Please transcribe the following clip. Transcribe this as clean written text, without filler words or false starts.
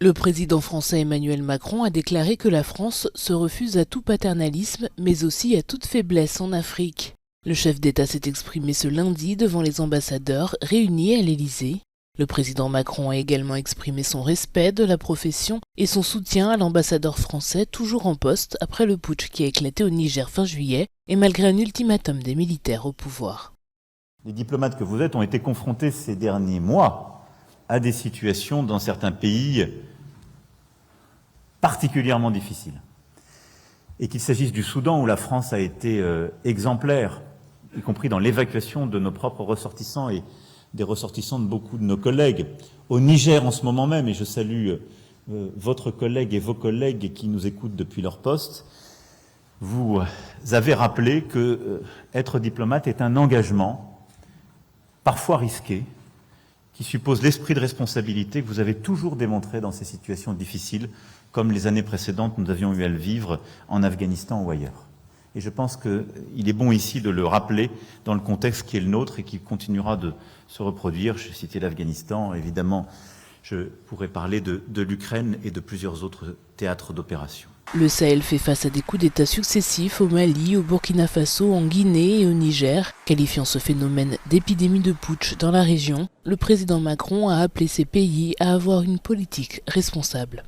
Le président français Emmanuel Macron a déclaré que la France se refuse à tout paternalisme, mais aussi à toute faiblesse en Afrique. Le chef d'État s'est exprimé ce lundi devant les ambassadeurs réunis à l'Élysée. Le président Macron a également exprimé son respect de la profession et son soutien à l'ambassadeur français toujours en poste après le putsch qui a éclaté au Niger fin juillet et malgré un ultimatum des militaires au pouvoir. Les diplomates que vous êtes ont été confrontés ces derniers mois à des situations dans certains pays particulièrement difficiles. Et qu'il s'agisse du Soudan où la France a été exemplaire, y compris dans l'évacuation de nos propres ressortissants et des ressortissants de beaucoup de nos collègues. Au Niger en ce moment même, et je salue votre collègue et vos collègues qui nous écoutent depuis leur poste, vous avez rappelé que être diplomate est un engagement, parfois risqué, qui suppose l'esprit de responsabilité que vous avez toujours démontré dans ces situations difficiles, comme les années précédentes nous avions eu à le vivre en Afghanistan ou ailleurs. Et je pense qu'il est bon ici de le rappeler dans le contexte qui est le nôtre et qui continuera de se reproduire. J'ai cité l'Afghanistan, évidemment, je pourrais parler de l'Ukraine et de plusieurs autres théâtres d'opération. Le Sahel fait face à des coups d'État successifs au Mali, au Burkina Faso, en Guinée et au Niger. Qualifiant ce phénomène d'épidémie de putsch dans la région, le président Macron a appelé ces pays à avoir une politique responsable.